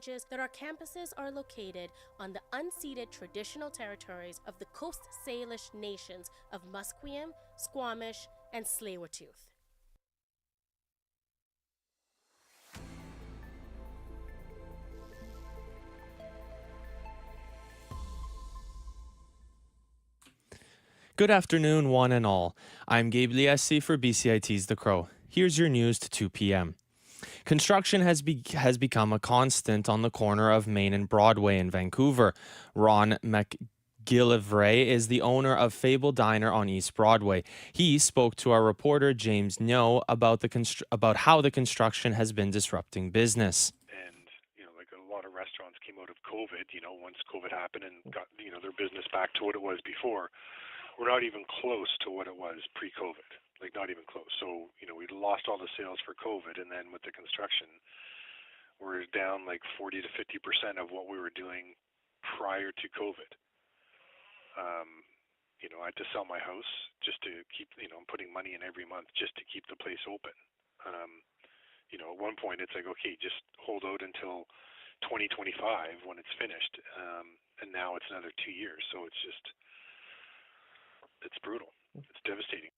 acknowledges that our campuses are located on the unceded traditional territories of the Coast Salish nations of Musqueam, Squamish, and Tsleil-Waututh. Good afternoon, one and all. I'm Gabe Liessi for BCIT's The Crow. Here's your news to 2 p.m. Construction has become a constant on the corner of Main and Broadway in Vancouver. Ron McGillivray is the owner of Fable Diner on East Broadway. He spoke to our reporter James Nyo about how the construction has been disrupting business. Like a lot of restaurants came out of COVID, once COVID happened and got, their business back to what it was before. We're not even close to what it was pre-COVID, like not even close. So, we lost all the sales for COVID, and then with the construction, we're down like 40 to 50% of what we were doing prior to COVID. I had to sell my house just to keep, I'm putting money in every month just to keep the place open. At one point it's like, okay, just hold out until 2025 when it's finished. And now it's another 2 years. So it's brutal. It's devastating.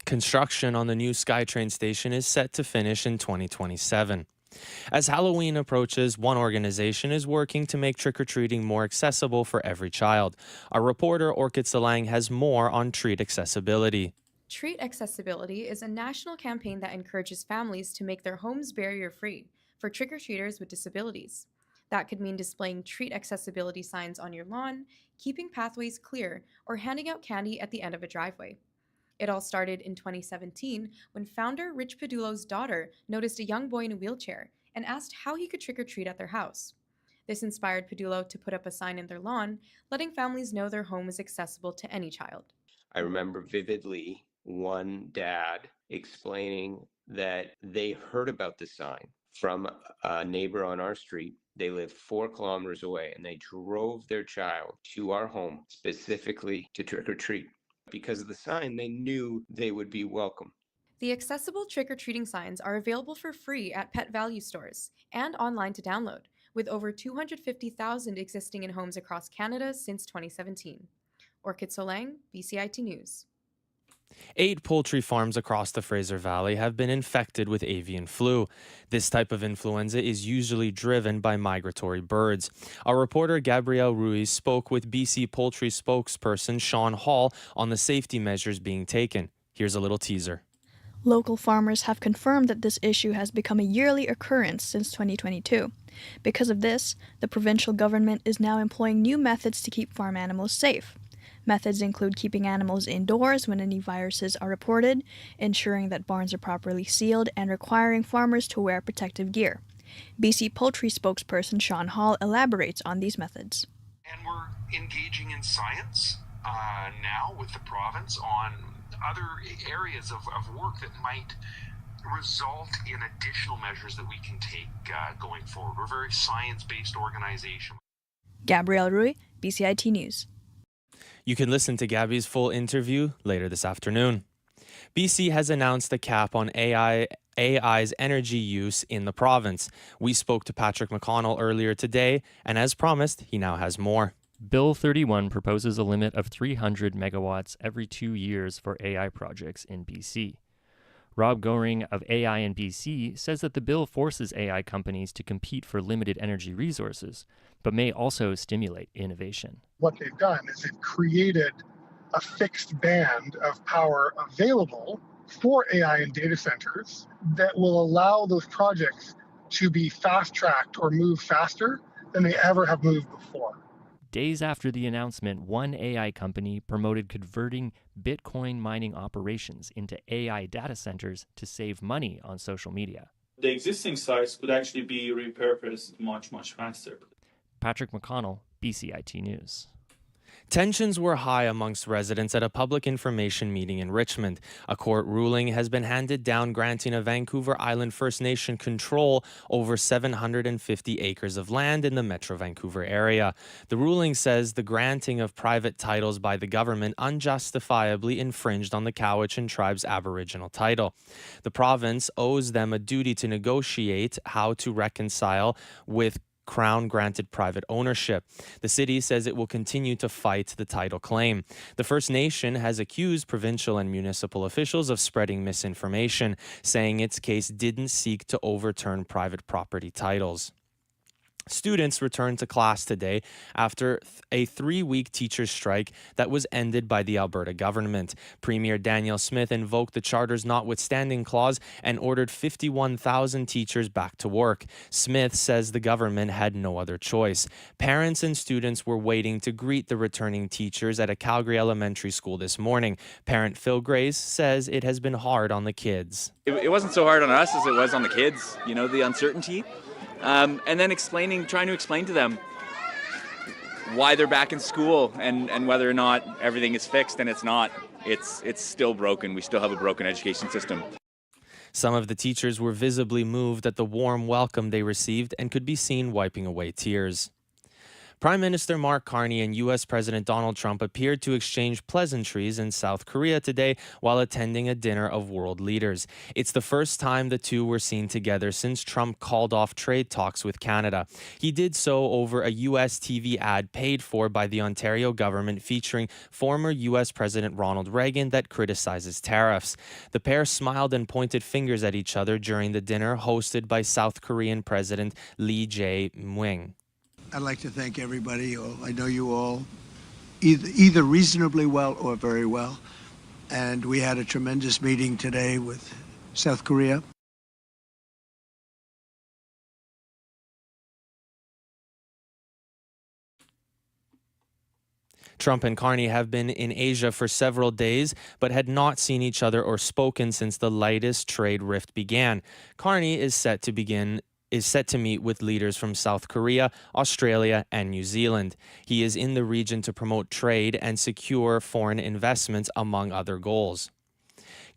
Construction on the new SkyTrain station is set to finish in 2027. As Halloween approaches, one organization is working to make trick-or-treating more accessible for every child. Our reporter, Orchid Salang, has more on treat accessibility. Treat Accessibility is a national campaign that encourages families to make their homes barrier-free for trick-or-treaters with disabilities. That could mean displaying treat accessibility signs on your lawn, keeping pathways clear, or handing out candy at the end of a driveway. It all started in 2017 when founder Rich Pedulo's daughter noticed a young boy in a wheelchair and asked how he could trick-or-treat at their house. This inspired Pedulo to put up a sign in their lawn, letting families know their home is accessible to any child. I remember vividly one dad explaining that they heard about the sign from a neighbor on our street. They live 4 kilometers away, and they drove their child to our home specifically to trick or treat. Because of the sign, they knew they would be welcome. The accessible trick-or-treating signs are available for free at Pet Value stores and online to download, with over 250,000 existing in homes across Canada since 2017. Orchid Solang, BCIT News. 8 poultry farms across the Fraser Valley have been infected with avian flu. This type of influenza is usually driven by migratory birds. Our reporter Gabrielle Ruiz spoke with BC Poultry spokesperson Sean Hall on the safety measures being taken. Here's a little teaser. Local farmers have confirmed that this issue has become a yearly occurrence since 2022. Because of this, the provincial government is now employing new methods to keep farm animals safe. Methods include keeping animals indoors when any viruses are reported, ensuring that barns are properly sealed, and requiring farmers to wear protective gear. BC Poultry spokesperson Sean Hall elaborates on these methods. And we're engaging in science now with the province on other areas of work that might result in additional measures that we can take going forward. We're a very science-based organization. Gabrielle Rui, BCIT News. You can listen to Gabby's full interview later this afternoon. BC has announced a cap on AI's energy use in the province. We spoke to Patrick McConnell earlier today, and as promised, he now has more. Bill 31 proposes a limit of 300 megawatts every 2 years for AI projects in BC. Rob Goring of AI in BC says that the bill forces AI companies to compete for limited energy resources, but may also stimulate innovation. What they've done is they've created a fixed band of power available for AI and data centers that will allow those projects to be fast-tracked or move faster than they ever have moved before. Days after the announcement, one AI company promoted converting Bitcoin mining operations into AI data centers to save money on social media. The existing sites could actually be repurposed much faster. Patrick McConnell, BCIT News. Tensions were high amongst residents at a public information meeting in Richmond. A court ruling has been handed down granting a Vancouver Island First Nation control over 750 acres of land in the Metro Vancouver area. The ruling says the granting of private titles by the government unjustifiably infringed on the Cowichan tribe's Aboriginal title. The province owes them a duty to negotiate how to reconcile with Crown granted private ownership. The city says it will continue to fight the title claim. The First Nation has accused provincial and municipal officials of spreading misinformation, saying its case didn't seek to overturn private property titles. Students returned to class today after a 3-week teachers' strike that was ended by the Alberta government. Premier Danielle Smith invoked the Charter's notwithstanding clause and ordered 51,000 teachers back to work. Smith says the government had no other choice. Parents and students were waiting to greet the returning teachers at a Calgary elementary school this morning. Parent Phil Grace says it has been hard on the kids. It wasn't so hard on us as it was on the kids, the uncertainty. And then trying to explain to them why they're back in school and whether or not everything is fixed, and it's not. It's still broken. We still have a broken education system. Some of the teachers were visibly moved at the warm welcome they received and could be seen wiping away tears. Prime Minister Mark Carney and U.S. President Donald Trump appeared to exchange pleasantries in South Korea today while attending a dinner of world leaders. It's the first time the two were seen together since Trump called off trade talks with Canada. He did so over a U.S. TV ad paid for by the Ontario government featuring former U.S. President Ronald Reagan that criticizes tariffs. The pair smiled and pointed fingers at each other during the dinner hosted by South Korean President Lee Jae-myung. I'd like to thank everybody. I know you all either reasonably well or very well. And we had a tremendous meeting today with South Korea. Trump and Carney have been in Asia for several days, but had not seen each other or spoken since the latest trade rift began. Carney is set to meet with leaders from South Korea, Australia, and New Zealand. He is in the region to promote trade and secure foreign investments, among other goals.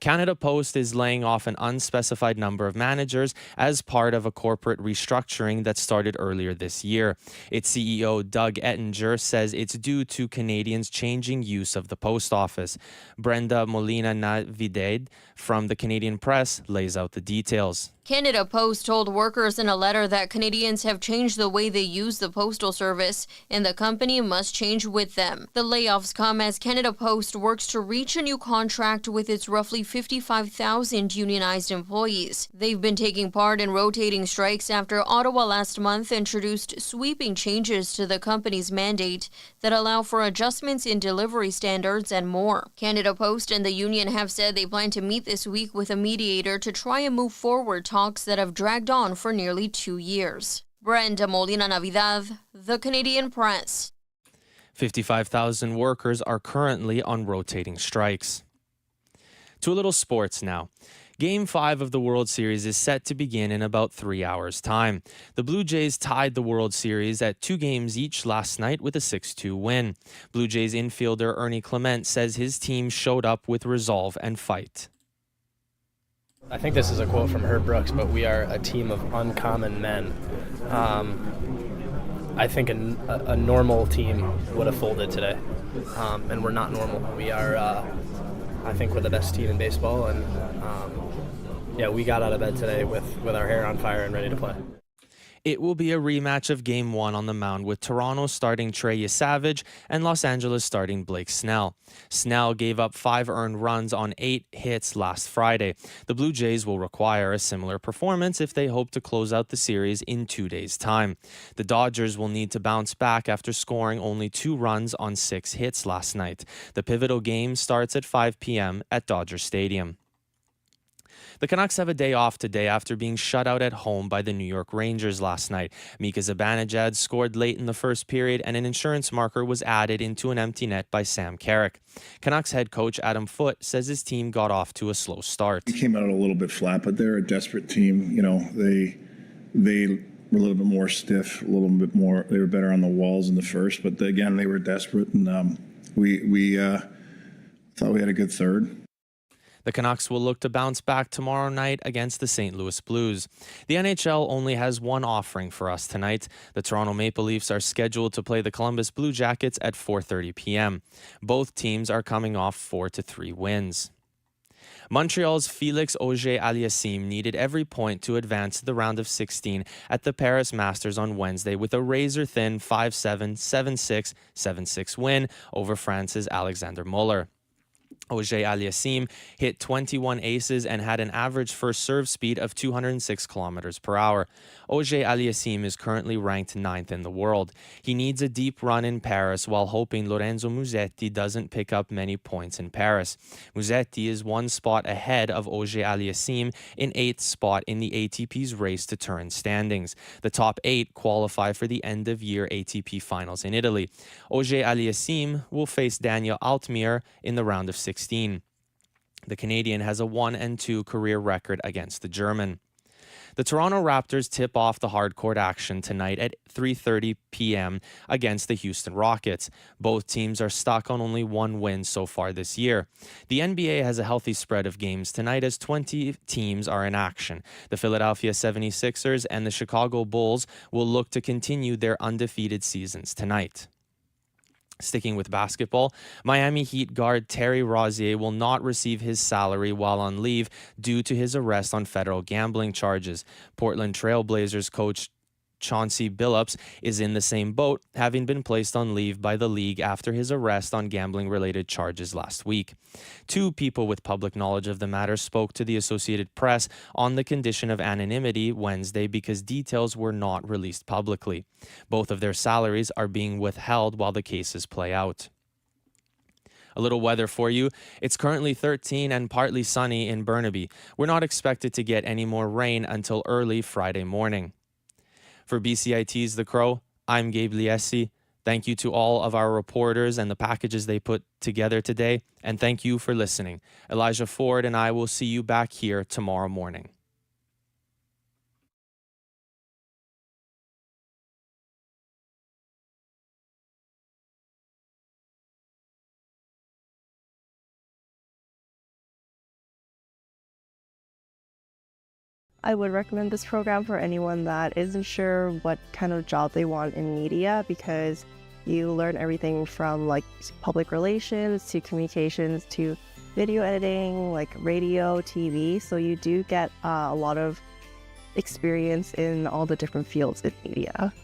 Canada Post is laying off an unspecified number of managers as part of a corporate restructuring that started earlier this year. Its CEO, Doug Ettinger, says it's due to Canadians' changing use of the post office. Brenda Molina-Navidad from the Canadian Press lays out the details. Canada Post told workers in a letter that Canadians have changed the way they use the postal service, and the company must change with them. The layoffs come as Canada Post works to reach a new contract with its roughly 55,000 unionized employees. They've been taking part in rotating strikes after Ottawa last month introduced sweeping changes to the company's mandate that allow for adjustments in delivery standards and more. Canada Post and the union have said they plan to meet this week with a mediator to try and move forward talks that have dragged on for nearly 2 years. Brenda Molina-Navidad, The Canadian Press. 55,000 workers are currently on rotating strikes. To a little sports now. Game 5 of the World Series is set to begin in about 3 hours' time. The Blue Jays tied the World Series at 2 games each last night with a 6-2 win. Blue Jays infielder Ernie Clement says his team showed up with resolve and fight. I think this is a quote from Herb Brooks, but we are a team of uncommon men. I think a normal team would have folded today, and we're not normal. We are, I think, we're the best team in baseball, and we got out of bed today with our hair on fire and ready to play. It will be a rematch of Game 1 on the mound with Toronto starting Trey Savage and Los Angeles starting Blake Snell. Snell gave up 5 earned runs on 8 hits last Friday. The Blue Jays will require a similar performance if they hope to close out the series in 2 days' time. The Dodgers will need to bounce back after scoring only 2 runs on 6 hits last night. The pivotal game starts at 5 p.m. at Dodger Stadium. The Canucks have a day off today after being shut out at home by the New York Rangers last night. Mika Zibanejad scored late in the first period, and an insurance marker was added into an empty net by Sam Carrick. Canucks head coach Adam Foote says his team got off to a slow start. They came out a little bit flat, but they're a desperate team. They were a little bit more stiff, a little bit more. They were better on the walls in the first, but again, they were desperate, and we thought we had a good third. The Canucks will look to bounce back tomorrow night against the St. Louis Blues. The NHL only has one offering for us tonight. The Toronto Maple Leafs are scheduled to play the Columbus Blue Jackets at 4:30 p.m. Both teams are coming off 4-3 wins. Montreal's Félix Auger-Aliassime needed every point to advance to the round of 16 at the Paris Masters on Wednesday with a razor-thin 5-7, 7-6, 7-6 win over France's Alexander Muller. Auger-Aliassime hit 21 aces and had an average first serve speed of 206 kilometers per hour. Auger-Aliassime is currently ranked 9th in the world. He needs a deep run in Paris while hoping Lorenzo Musetti doesn't pick up many points in Paris. Musetti is one spot ahead of Auger-Aliassime in 8th spot in the ATP's race to Turin standings. The top 8 qualify for the end-of-year ATP finals in Italy. Auger-Aliassime will face Daniel Altmaier in the round of 16. The Canadian has a 1-2 career record against the German. The Toronto Raptors tip off the hardcourt action tonight at 3:30 p.m. against the Houston Rockets. Both teams are stuck on only one win so far this year. The NBA has a healthy spread of games tonight as 20 teams are in action. The Philadelphia 76ers and the Chicago Bulls will look to continue their undefeated seasons tonight. Sticking with basketball, Miami Heat guard Terry Rozier will not receive his salary while on leave due to his arrest on federal gambling charges. Portland Trail Blazers coach Chauncey Billups is in the same boat, having been placed on leave by the league after his arrest on gambling-related charges last week. 2 people with public knowledge of the matter spoke to the Associated Press on the condition of anonymity Wednesday because details were not released publicly. Both of their salaries are being withheld while the cases play out. A little weather for you. It's currently 13 and partly sunny in Burnaby. We're not expected to get any more rain until early Friday morning. For BCIT's The Crow, I'm Gabe Liesi. Thank you to all of our reporters and the packages they put together today, and thank you for listening. Elijah Ford and I will see you back here tomorrow morning. I would recommend this program for anyone that isn't sure what kind of job they want in media, because you learn everything from like public relations to communications to video editing, like radio, TV. So you do get a lot of experience in all the different fields in media.